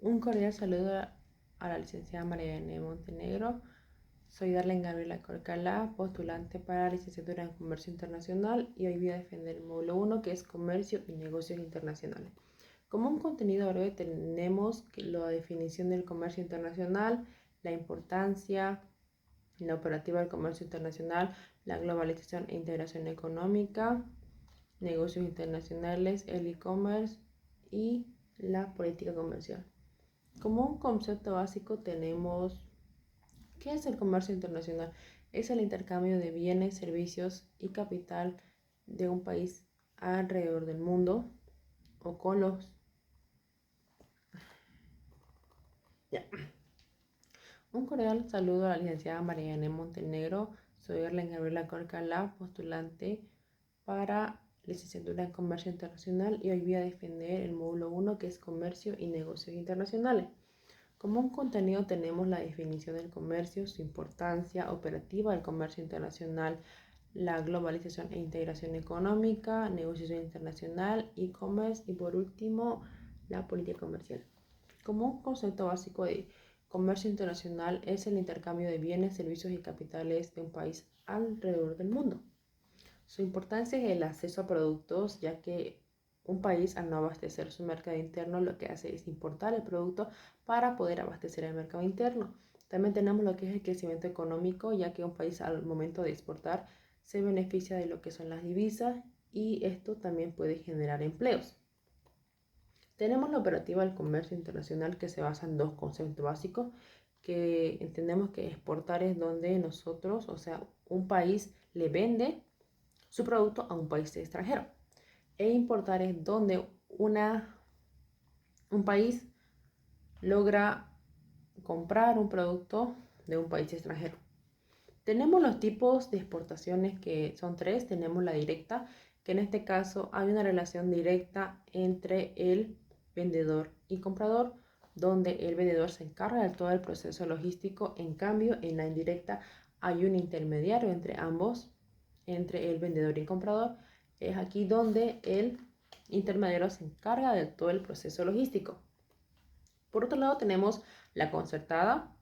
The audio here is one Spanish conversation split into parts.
Un cordial saludo a la licenciada Mariana Montenegro. Soy Darlene Gabriela Corcalá, postulante para la licenciatura en Comercio Internacional y hoy voy a defender el módulo 1 que es Comercio y Negocios Internacionales. Como un contenido breve tenemos la definición del comercio internacional, la importancia, la operativa del comercio internacional, la globalización e integración económica, negocios internacionales, el e-commerce y la política comercial. Como un concepto básico tenemos, ¿qué es el comercio internacional? Es el intercambio de bienes, servicios y capital de un país alrededor del mundo o con los... Ya. Un cordial saludo a la licenciada Mariana Montenegro. Soy Erlen Gabriela Corcalá, postulante para licenciatura en Comercio Internacional y hoy voy a defender el módulo 1 que es Comercio y Negocios Internacionales. Como un contenido tenemos la definición del comercio, su importancia operativa del comercio internacional, la globalización e integración económica, negociación internacional, e-commerce y por último la política comercial. Como un concepto básico de comercio internacional es el intercambio de bienes, servicios y capitales de un país alrededor del mundo. Su importancia es el acceso a productos, ya que un país al no abastecer su mercado interno lo que hace es importar el producto para poder abastecer el mercado interno. También tenemos lo que es el crecimiento económico, ya que un país al momento de exportar se beneficia de lo que son las divisas y esto también puede generar empleos. Tenemos la operativa del comercio internacional que se basa en dos conceptos básicos, que entendemos que exportar es donde nosotros, o sea, un país le vende su producto a un país extranjero. E importar es donde un país logra comprar un producto de un país extranjero. Tenemos los tipos de exportaciones que son tres. Tenemos la directa, que en este caso hay una relación directa entre el vendedor y comprador, donde el vendedor se encarga de todo el proceso logístico. En cambio, en la indirecta hay un intermediario entre ambos, entre el vendedor y el comprador. Es aquí donde el intermediario se encarga de todo el proceso logístico. Por otro lado, tenemos la concertada,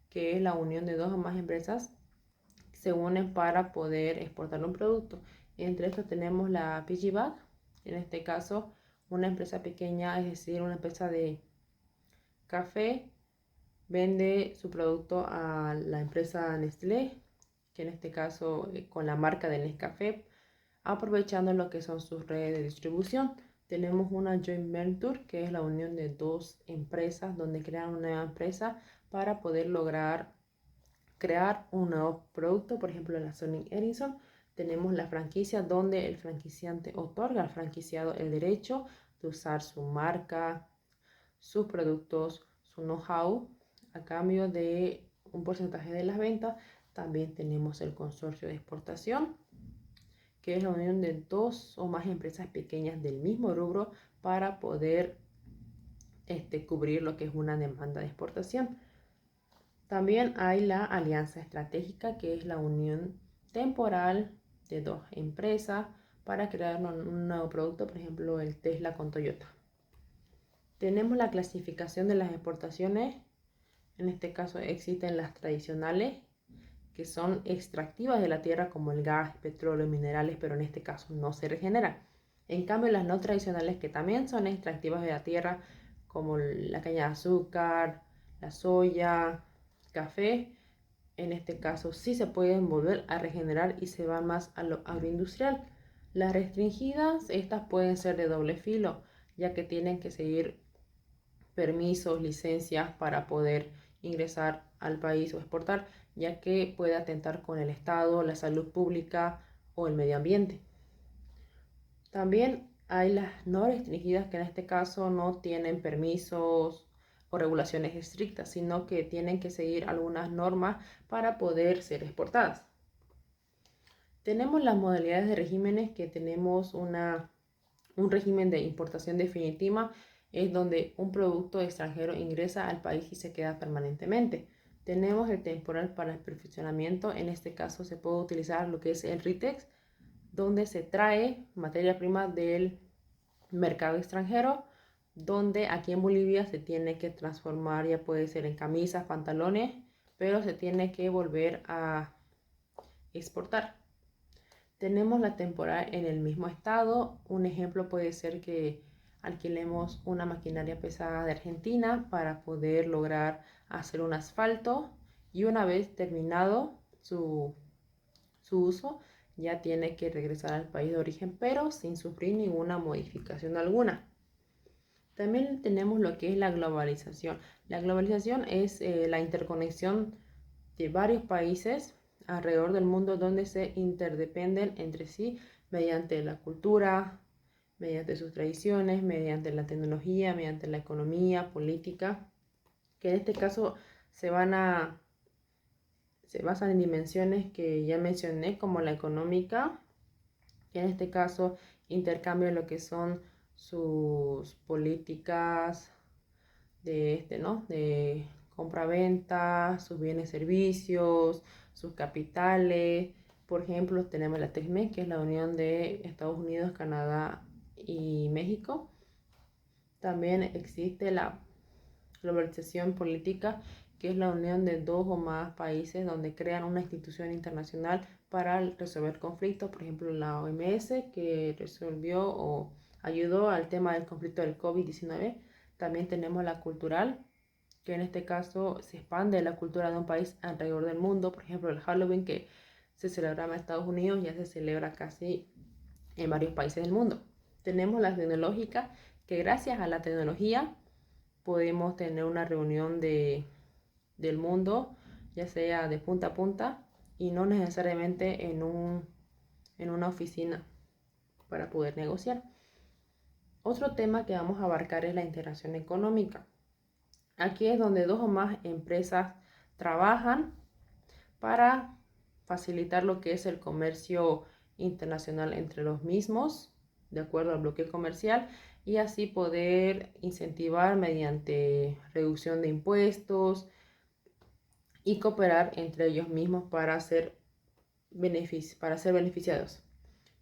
que es la unión de dos o más empresas que se unen para poder exportar un producto. Entre estos tenemos la Piggyback, en este caso una empresa pequeña, es decir, una empresa de café, vende su producto a la empresa Nestlé, que en este caso con la marca de Nescafé, aprovechando lo que son sus redes de distribución. Tenemos una joint venture, que es la unión de dos empresas, donde crean una nueva empresa para poder lograr crear un nuevo producto. Por ejemplo, en la Sony Ericsson tenemos la franquicia, donde el franquiciante otorga al franquiciado el derecho de usar su marca, sus productos, su know-how, a cambio de un porcentaje de las ventas. También tenemos el consorcio de exportación, que es la unión de dos o más empresas pequeñas del mismo rubro para poder cubrir lo que es una demanda de exportación. También hay la alianza estratégica, que es la unión temporal de dos empresas para crear un nuevo producto, por ejemplo el Tesla con Toyota. Tenemos la clasificación de las exportaciones. En este caso existen las tradicionales, que son extractivas de la tierra, como el gas, petróleo, minerales, pero en este caso no se regeneran. En cambio, las no tradicionales, que también son extractivas de la tierra, como la caña de azúcar, la soya, café, en este caso sí se pueden volver a regenerar y se van más a lo agroindustrial. Las restringidas, estas pueden ser de doble filo, ya que tienen que seguir permisos, licencias para poder ingresar al país o exportar, ya que puede atentar con el Estado, la salud pública o el medio ambiente. También hay las no restringidas, que en este caso no tienen permisos o regulaciones estrictas, sino que tienen que seguir algunas normas para poder ser exportadas. Tenemos las modalidades de regímenes, que tenemos un régimen de importación definitiva, es donde un producto extranjero ingresa al país y se queda permanentemente. Tenemos el temporal para el perfeccionamiento. En este caso se puede utilizar lo que es el RITEX, donde se trae materia prima del mercado extranjero donde aquí en Bolivia se tiene que transformar, ya puede ser en camisas, pantalones, pero se tiene que volver a exportar. Tenemos la temporada en el mismo estado. Un ejemplo puede ser que alquilemos una maquinaria pesada de Argentina para poder lograr hacer un asfalto, y una vez terminado su uso ya tiene que regresar al país de origen, pero sin sufrir ninguna modificación alguna. También tenemos lo que es la globalización. La globalización es la interconexión de varios países alrededor del mundo donde se interdependen entre sí mediante la cultura, mediante sus tradiciones, mediante la tecnología, mediante la economía, política, que en este caso se se basan en dimensiones que ya mencioné, como la económica, que en este caso intercambia lo que son sus políticas ¿no? De compra-venta, sus bienes y servicios, sus capitales. Por ejemplo, tenemos la TECMEC, que es la unión de Estados Unidos, Canadá y México. También existe la globalización política, que es la unión de dos o más países donde crean una institución internacional para resolver conflictos. Por ejemplo, la OMS, que resolvió o ayudó al tema del conflicto del COVID-19. También tenemos la cultural, que en este caso se expande la cultura de un país alrededor del mundo. Por ejemplo, el Halloween, que se celebraba en Estados Unidos, ya se celebra casi en varios países del mundo. Tenemos la tecnológica, que gracias a la tecnología podemos tener una reunión del mundo, ya sea de punta a punta, y no necesariamente en una oficina para poder negociar. Otro tema que vamos a abarcar es la integración económica. Aquí es donde dos o más empresas trabajan para facilitar lo que es el comercio internacional entre los mismos, de acuerdo al bloque comercial, y así poder incentivar mediante reducción de impuestos y cooperar entre ellos mismos para ser beneficiados.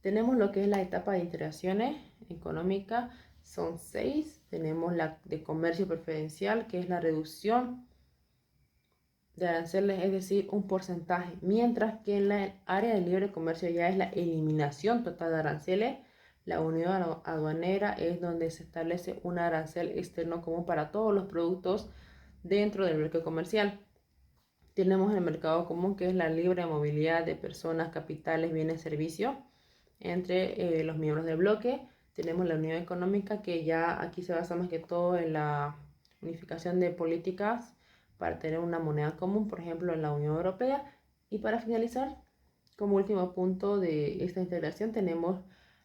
Tenemos lo que es la etapa de integraciones económicas, son 6. Tenemos la de comercio preferencial, que es la reducción de aranceles, es decir, un porcentaje, mientras que en la área de libre comercio ya es la eliminación total de aranceles. La unión aduanera es donde se establece un arancel externo común para todos los productos dentro del bloque comercial. Tenemos el mercado común, que es la libre movilidad de personas, capitales, bienes, servicios entre los miembros del bloque. Tenemos la unión económica, que ya aquí se basa más que todo en la unificación de políticas para tener una moneda común, por ejemplo, en la Unión Europea. Y para finalizar, como último punto de esta integración, tenemos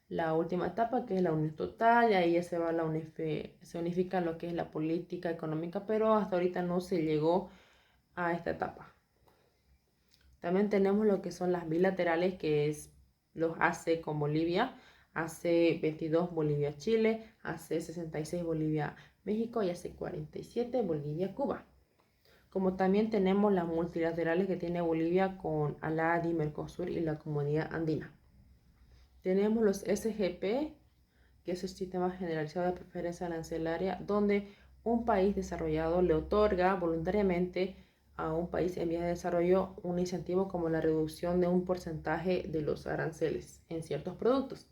la última etapa, que es la unión total, y ahí ya se unifica lo que es la política económica, pero hasta ahorita no se llegó a esta etapa. También tenemos lo que son las bilaterales, que es los AC con Bolivia, AC 22 Bolivia-Chile, AC 66 Bolivia-México y AC 47 Bolivia-Cuba. Como también tenemos las multilaterales que tiene Bolivia con ALADI, Mercosur y la Comunidad Andina. Tenemos los SGP, que es el Sistema Generalizado de Preferencia Arancelaria, donde un país desarrollado le otorga voluntariamente a un país en vías de desarrollo un incentivo como la reducción de un porcentaje de los aranceles en ciertos productos.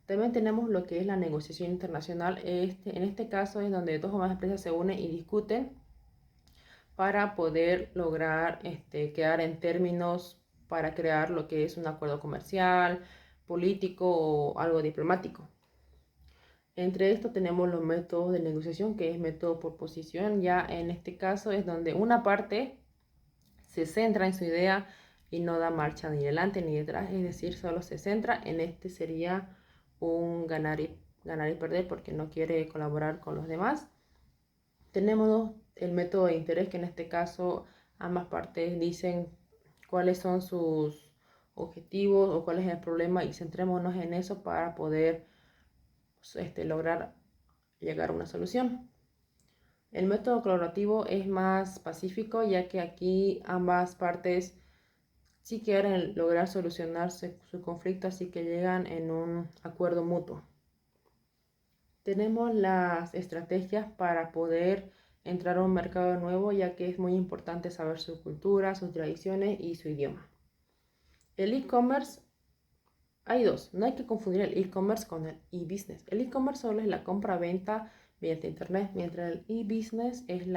También tenemos lo que es la negociación internacional. En este caso es donde dos o más empresas se unen y discuten para poder lograr quedar en términos para crear lo que es un acuerdo comercial, político o algo diplomático. Entre esto tenemos los métodos de negociación, que es método por posición. Ya en este caso es donde una parte se centra en su idea y no da marcha ni adelante ni detrás, es decir, solo se centra en sería un ganar y perder porque no quiere colaborar con los demás. Tenemos el método de interés, que en este caso ambas partes dicen cuáles son sus objetivos o cuál es el problema y centrémonos en eso para poder lograr llegar a una solución. El método colaborativo es más pacífico, ya que aquí ambas partes sí quieren lograr solucionar su conflicto, así que llegan en un acuerdo mutuo. Tenemos las estrategias para poder entrar a un mercado nuevo, ya que es muy importante saber su cultura, sus tradiciones y su idioma. El e-commerce, hay dos, no hay que confundir el e-commerce con el e-business. El e-commerce solo es la compra-venta mediante internet, mientras el e-business es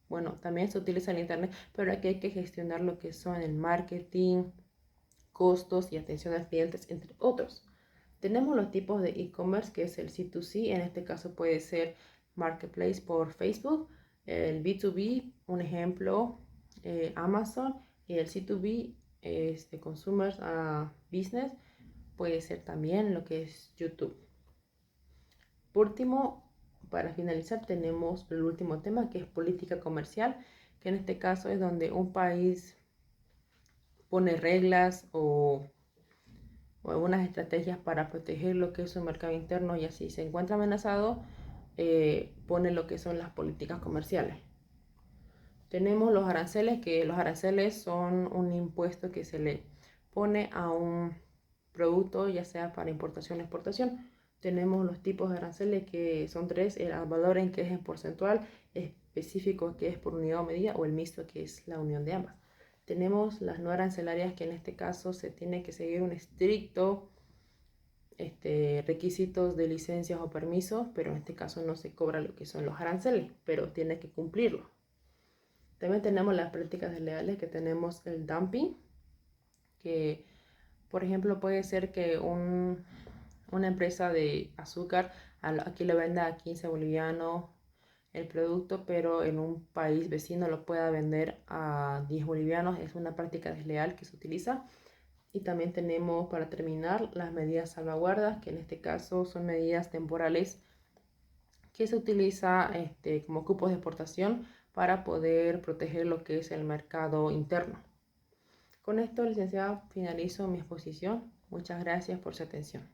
bueno, también se utiliza el internet, pero aquí hay que gestionar lo que son el marketing, costos y atención a clientes, entre otros. Tenemos los tipos de e-commerce, que es el C2C, en este caso puede ser Marketplace por Facebook, el B2B, un ejemplo, Amazon, y el C2B, Consumer Business, puede ser también lo que es YouTube. Por último, para finalizar, tenemos el último tema, que es política comercial, que en este caso es donde un país pone reglas o algunas estrategias para proteger lo que es su mercado interno, y así se encuentra amenazado, pone lo que son las políticas comerciales. Tenemos los aranceles, que los aranceles son un impuesto que se le pone a un producto, ya sea para importación o exportación. Tenemos los tipos de aranceles, que son tres: el ad valorem, que es en porcentual, específico, que es por unidad o medida, o el mixto, que es la unión de ambas. Tenemos las no arancelarias, que en este caso se tiene que seguir un estricto requisitos de licencias o permisos, pero en este caso no se cobra lo que son los aranceles, pero tiene que cumplirlo. También tenemos las prácticas desleales, que tenemos el dumping, que por ejemplo puede ser que una empresa de azúcar aquí lo venda a 15 bolivianos el producto, pero en un país vecino lo pueda vender a 10 bolivianos. Es una práctica desleal que se utiliza. Y también tenemos, para terminar, las medidas salvaguardas, que en este caso son medidas temporales que se utiliza como cupos de exportación para poder proteger lo que es el mercado interno. Con esto, licenciada, finalizo mi exposición. Muchas gracias por su atención.